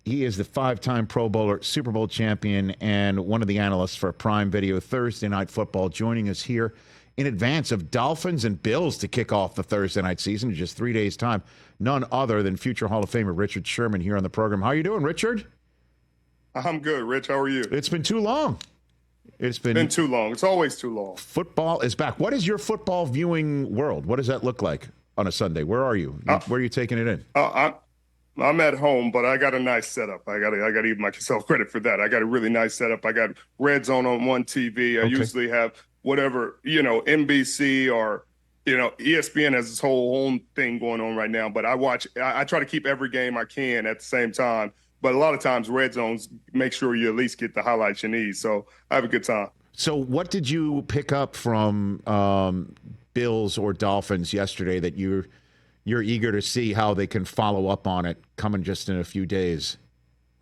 He is the 5-time Pro Bowler, Super Bowl champion, and one of the analysts for Prime Video Thursday Night Football, joining us here in advance of Dolphins and Bills to kick off the Thursday night season in just 3 days' time. None other than future Hall of Famer Richard Sherman here on the program. How are you doing, Richard? I'm good, Rich. How are you? It's been too long. It's been too long. It's always too long. Football is back. What is your football viewing world? What does that look like on a Sunday? Where are you? Where are you taking it in? I'm at home, but I got a nice setup. I got to give myself credit for that. I got a really nice setup. I got Red Zone on one TV. I usually have whatever, NBC or, ESPN has this whole own thing going on right now. But I try to keep every game I can at the same time. But a lot of times Red Zones make sure you at least get the highlights you need. So I have a good time. So what did you pick up from Bills or Dolphins yesterday that you're eager to see how they can follow up on it coming just in a few days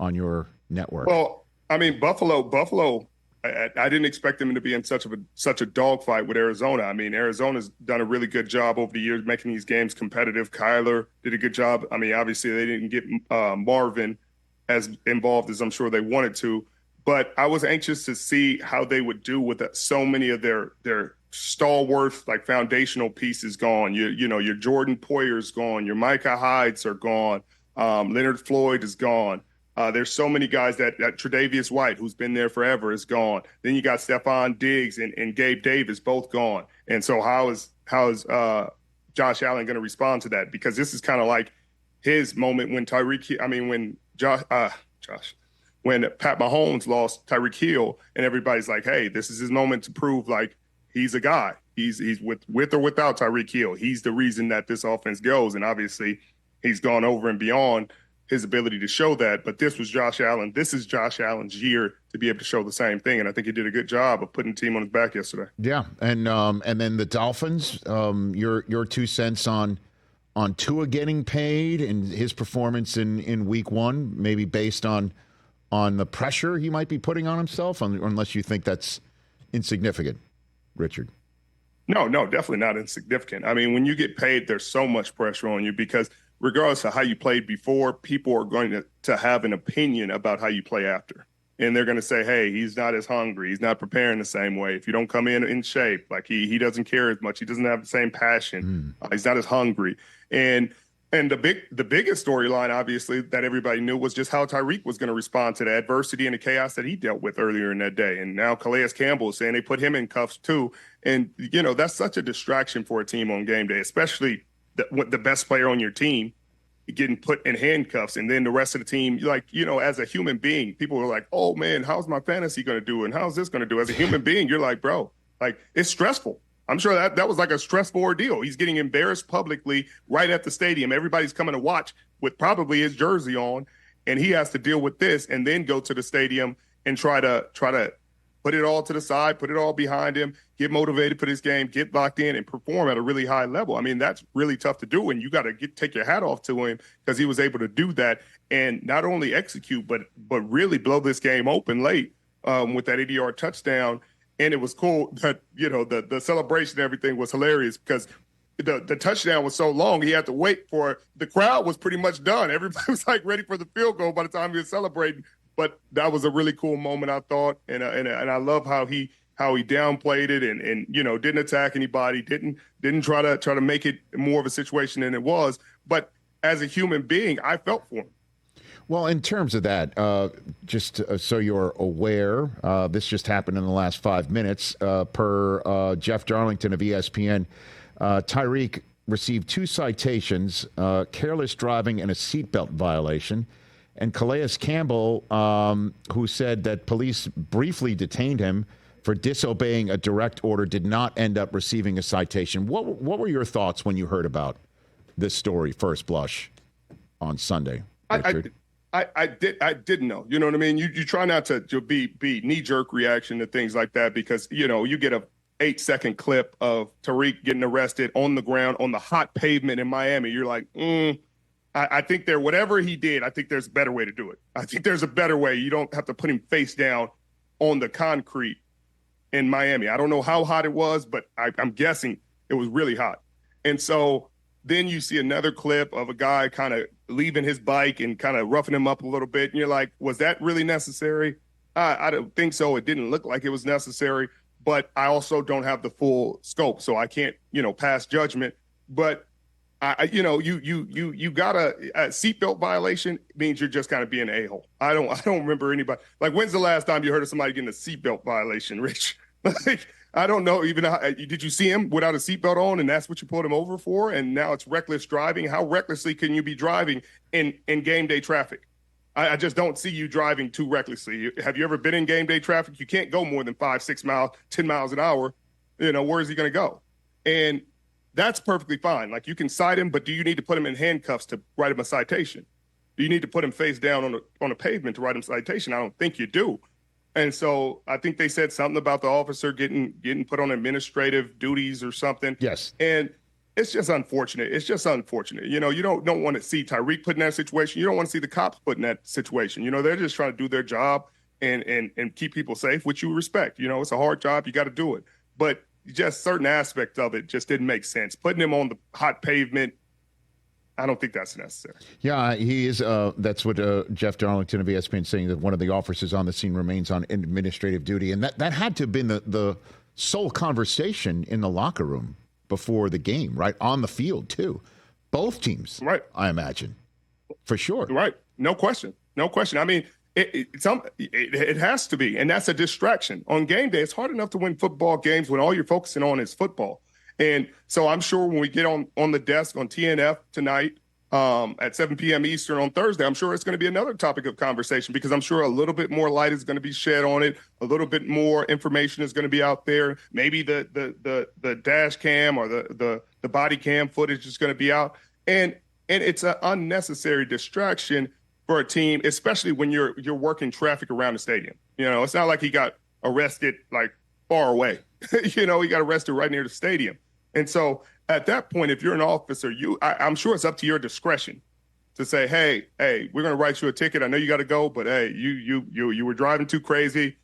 on your network? Well, I mean, Buffalo, I didn't expect them to be in such a dogfight with Arizona. I mean, Arizona's done a really good job over the years making these games competitive. Kyler did a good job. I mean, obviously they didn't get Marvin as involved as I'm sure they wanted to, but I was anxious to see how they would do with so many of their stalwart, like foundational pieces gone. Your Jordan Poyer's gone. Your Micah Hydes are gone. Leonard Floyd is gone. There's so many guys that Tre'Davious White, who's been there forever, is gone. Then you got Stephon Diggs and Gabe Davis both gone. And so how is Josh Allen going to respond to that? Because this is kind of like his moment when when Pat Mahomes lost Tyreek Hill, and everybody's like, hey, this is his moment to prove like he's a guy. He's with or without Tyreek Hill. He's the reason that this offense goes. And obviously he's gone over and beyond his ability to show that. But this was Josh Allen. This is Josh Allen's year to be able to show the same thing. And I think he did a good job of putting the team on his back yesterday. Yeah. And then the Dolphins, your 2 cents on Tua getting paid and his performance in week 1, maybe based on the pressure he might be putting on himself, unless you think that's insignificant, Richard. No, definitely not insignificant. I mean, when you get paid, there's so much pressure on you because regardless of how you played before, people are going to have an opinion about how you play after. And they're going to say, hey, he's not as hungry. He's not preparing the same way. If you don't come in shape, like he doesn't care as much. He doesn't have the same passion. He's not as hungry. And the biggest storyline, obviously, that everybody knew was just how Tyreek was going to respond to the adversity and the chaos that he dealt with earlier in that day. And now Calais Campbell is saying they put him in cuffs too. And, that's such a distraction for a team on game day, especially the best player on your team getting put in handcuffs. And then the rest of the team, as a human being, people are like, oh, man, how's my fantasy going to do? And how's this going to do? As a human being, you're like, bro, it's stressful. I'm sure that was like a stressful ordeal. He's getting embarrassed publicly right at the stadium. Everybody's coming to watch with probably his jersey on, and he has to deal with this and then go to the stadium and try to put it all to the side, put it all behind him, get motivated for this game, get locked in, and perform at a really high level. I mean, that's really tough to do, and you got to take your hat off to him because he was able to do that and not only execute but really blow this game open late with that 80-yard touchdown. And it was cool that, the celebration and everything was hilarious because the touchdown was so long, he had to wait for the crowd was pretty much done. Everybody was ready for the field goal by the time he was celebrating. But that was a really cool moment, I thought. And I love how he downplayed it and didn't attack anybody, didn't try to make it more of a situation than it was. But as a human being, I felt for him. Well, in terms of that, just so you're aware, this just happened in the last 5 minutes. Per Jeff Darlington of ESPN, Tyreek received 2 citations, careless driving and a seatbelt violation. And Calais Campbell, who said that police briefly detained him for disobeying a direct order, did not end up receiving a citation. What were your thoughts when you heard about this story first blush on Sunday, Richard? I didn't know. You know what I mean? You try not to be knee-jerk reaction to things like that because, you get a 8-second clip of Tyreek getting arrested on the ground on the hot pavement in Miami. You're like, I think whatever he did, I think there's a better way to do it. I think there's a better way. You don't have to put him face down on the concrete in Miami. I don't know how hot it was, but I'm guessing it was really hot. And so Then you see another clip of a guy kind of leaving his bike and kind of roughing him up a little bit. And you're like, was that really necessary? I don't think so. It didn't look like it was necessary, but I also don't have the full scope, so I can't, pass judgment. But you got a seatbelt violation means you're just kind of being an a-hole. I don't remember anybody. Like, when's the last time you heard of somebody getting a seatbelt violation, Rich? Like, I don't know even did you see him without a seatbelt on, and that's what you pulled him over for? And now it's reckless driving. How recklessly can you be driving in game day traffic? I just don't see you driving too recklessly. Have you ever been in game day traffic? You can't go more than 5, 6 miles, 10 miles an hour. Where is he going to go? And that's perfectly fine. Like, you can cite him, but do you need to put him in handcuffs to write him a citation? Do you need to put him face down on a pavement to write him a citation? I don't think you do. And so I think they said something about the officer getting put on administrative duties or something. Yes. And it's just unfortunate. It's just unfortunate. You don't want to see Tyreek put in that situation. You don't want to see the cops put in that situation. They're just trying to do their job and keep people safe, which you respect. It's a hard job. You got to do it. But just certain aspects of it just didn't make sense. Putting him on the hot pavement, I don't think that's necessary. Yeah, he is. That's what Jeff Darlington of ESPN saying, that one of the officers on the scene remains on administrative duty. And that had to have been the sole conversation in the locker room before the game, right? On the field, too. Both teams, right? I imagine, for sure. Right. No question. I mean, it has to be. And that's a distraction. On game day, it's hard enough to win football games when all you're focusing on is football. And so I'm sure when we get on the desk on TNF tonight at 7 p.m. Eastern on Thursday, I'm sure it's going to be another topic of conversation, because I'm sure a little bit more light is going to be shed on it. A little bit more information is going to be out there. Maybe the dash cam or the body cam footage is going to be out. And it's an unnecessary distraction for a team, especially when you're working traffic around the stadium. It's not like he got arrested like far away. He got arrested right near the stadium. And so at that point, if you're an officer, I'm sure it's up to your discretion to say, hey, we're going to write you a ticket. I know you got to go, but hey, you were driving too crazy.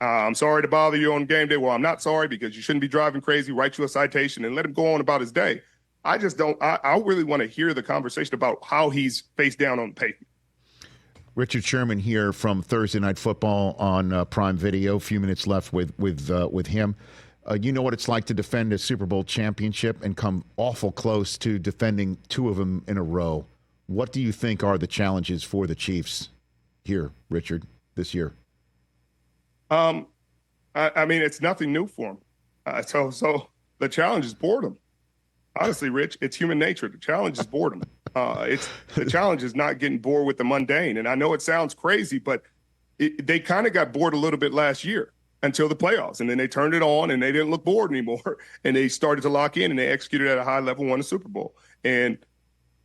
I'm sorry to bother you on game day. Well, I'm not sorry, because you shouldn't be driving crazy. Write you a citation and let him go on about his day. I just don't. I really want to hear the conversation about how he's face down on the pavement. Richard Sherman here from Thursday Night Football on Prime Video. A few minutes left with him. You know what it's like to defend a Super Bowl championship and come awful close to defending two of them in a row. What do you think are the challenges for the Chiefs here, Richard, this year? I mean, it's nothing new for them. So the challenge is boredom. Honestly, Rich, it's human nature. The challenge is boredom. The challenge is not getting bored with the mundane. And I know it sounds crazy, but they kind of got bored a little bit last year until the playoffs. And then they turned it on and they didn't look bored anymore. And they started to lock in and they executed at a high level, won the Super Bowl. And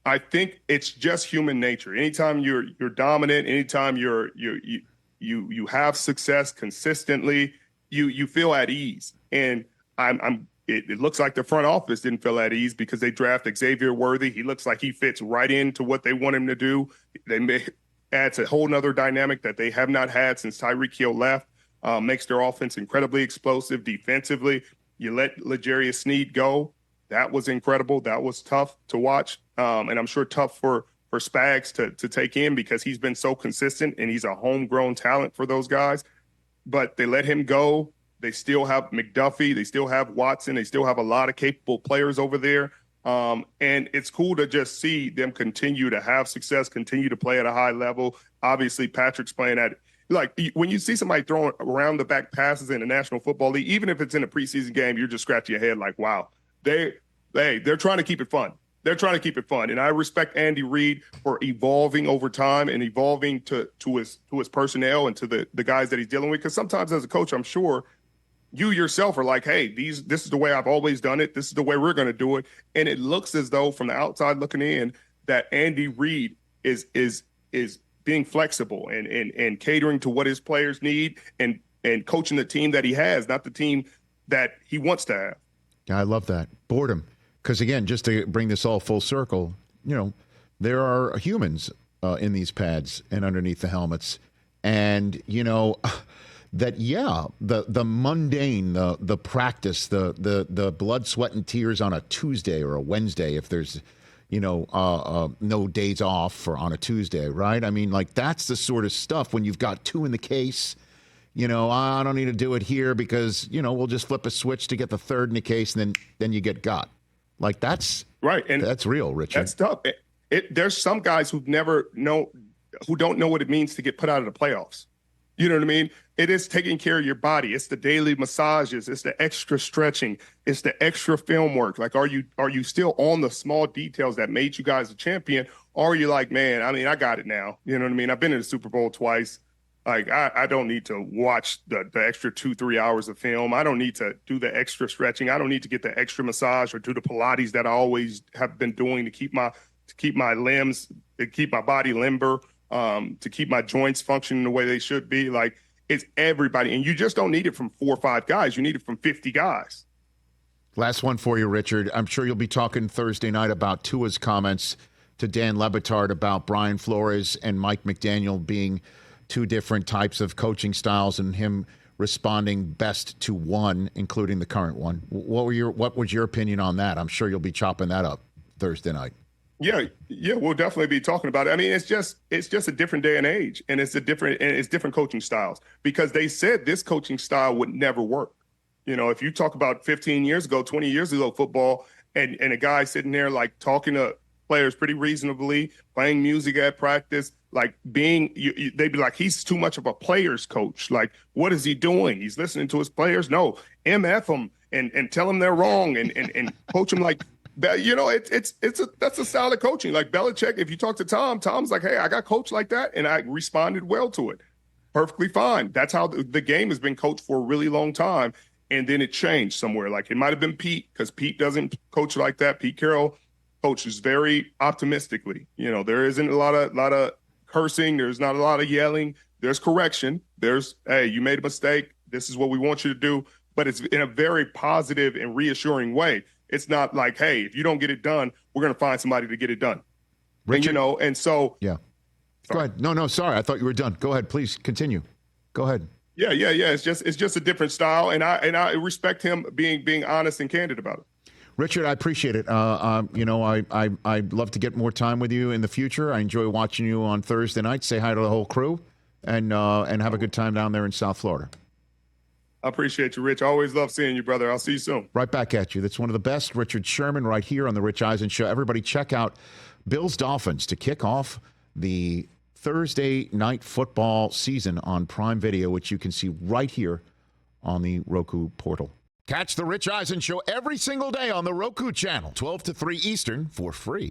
I think it's just human nature. Anytime you're dominant, anytime you have success consistently, you feel at ease. And it looks like the front office didn't feel at ease, because they drafted Xavier Worthy. He looks like he fits right into what they want him to do. Adds a whole nother dynamic that they have not had since Tyreek Hill left. Makes their offense incredibly explosive defensively. You let L'Jarius Sneed go. That was incredible. That was tough to watch. And I'm sure tough for Spags to take in, because he's been so consistent and he's a homegrown talent for those guys. But they let him go. They still have McDuffie. They still have Watson. They still have a lot of capable players over there. And it's cool to just see them continue to have success, continue to play at a high level. Obviously, Patrick's playing at – like, when you see somebody throwing around the back passes in the National Football League, even if it's in a preseason game, you're just scratching your head like, wow, they're trying to keep it fun. They're trying to keep it fun. And I respect Andy Reid for evolving over time and evolving to his personnel and to the guys that he's dealing with. Because sometimes as a coach, I'm sure you yourself are like, hey, this is the way I've always done it. This is the way we're going to do it. And it looks as though from the outside looking in that Andy Reid is being flexible and catering to what his players need and coaching the team that he has, not the team that he wants to have. I love that. Boredom. Because, again, just to bring this all full circle, there are humans in these pads and underneath the helmets. And, the mundane, the practice, the blood, sweat, and tears on a Tuesday or a Wednesday, if there's no days off on a Tuesday, right? I mean, like, that's the sort of stuff when you've got two in the case. I don't need to do it here because, we'll just flip a switch to get the third in the case, and then you get got. Like, that's right. And that's real, Richard. That's tough. There's some guys who don't know what it means to get put out of the playoffs. You know what I mean? It is taking care of your body. It's the daily massages. It's the extra stretching. It's the extra film work. Like, are you still on the small details that made you guys a champion? Or are you like, man, I mean, I got it now. You know what I mean? I've been in the Super Bowl twice. Like, I don't need to watch the extra 2-3 hours of film. I don't need to do the extra stretching. I don't need to get the extra massage or do the Pilates that I always have been doing to keep my limbs, to keep my body limber, to keep my joints functioning the way they should be. Like, it's everybody. And you just don't need it from 4 or 5 guys. You need it from 50 guys. Last one for you, Richard. I'm sure you'll be talking Thursday night about Tua's comments to Dan Le Batard about Brian Flores and Mike McDaniel being two different types of coaching styles and him responding best to one, including the current one. What was your opinion on that? I'm sure you'll be chopping that up Thursday night. Yeah, we'll definitely be talking about it. I mean, it's just a different day and age, and it's different coaching styles, because they said this coaching style would never work. If you talk about 15 years ago, 20 years ago, football, and a guy sitting there like talking to players pretty reasonably, playing music at practice, like they'd be like, he's too much of a player's coach. Like, what is he doing? He's listening to his players. No, MF them and tell them they're wrong and coach them like. That's a style of coaching. Like Belichick, if you talk to Tom's like, hey, I got coached like that, and I responded well to it. Perfectly fine. That's how the game has been coached for a really long time, and then it changed somewhere. Like, it might have been Pete, because Pete doesn't coach like that. Pete Carroll coaches very optimistically. There isn't a lot of cursing. There's not a lot of yelling. There's correction. There's, hey, you made a mistake. This is what we want you to do. But it's in a very positive and reassuring way. It's not like, hey, if you don't get it done, we're going to find somebody to get it done. Richard, and so. Yeah. Sorry. Go ahead. No, sorry. I thought you were done. Go ahead. Please continue. Go ahead. Yeah. It's just a different style. And I respect him being honest and candid about it. Richard, I appreciate it. I'd love to get more time with you in the future. I enjoy watching you on Thursday night. Say hi to the whole crew and have a good time down there in South Florida. I appreciate you, Rich. I always love seeing you, brother. I'll see you soon. Right back at you. That's one of the best. Richard Sherman right here on the Rich Eisen Show. Everybody check out Bills Dolphins to kick off the Thursday night football season on Prime Video, which you can see right here on the Roku portal. Catch the Rich Eisen Show every single day on the Roku channel, 12 to 3 Eastern, for free.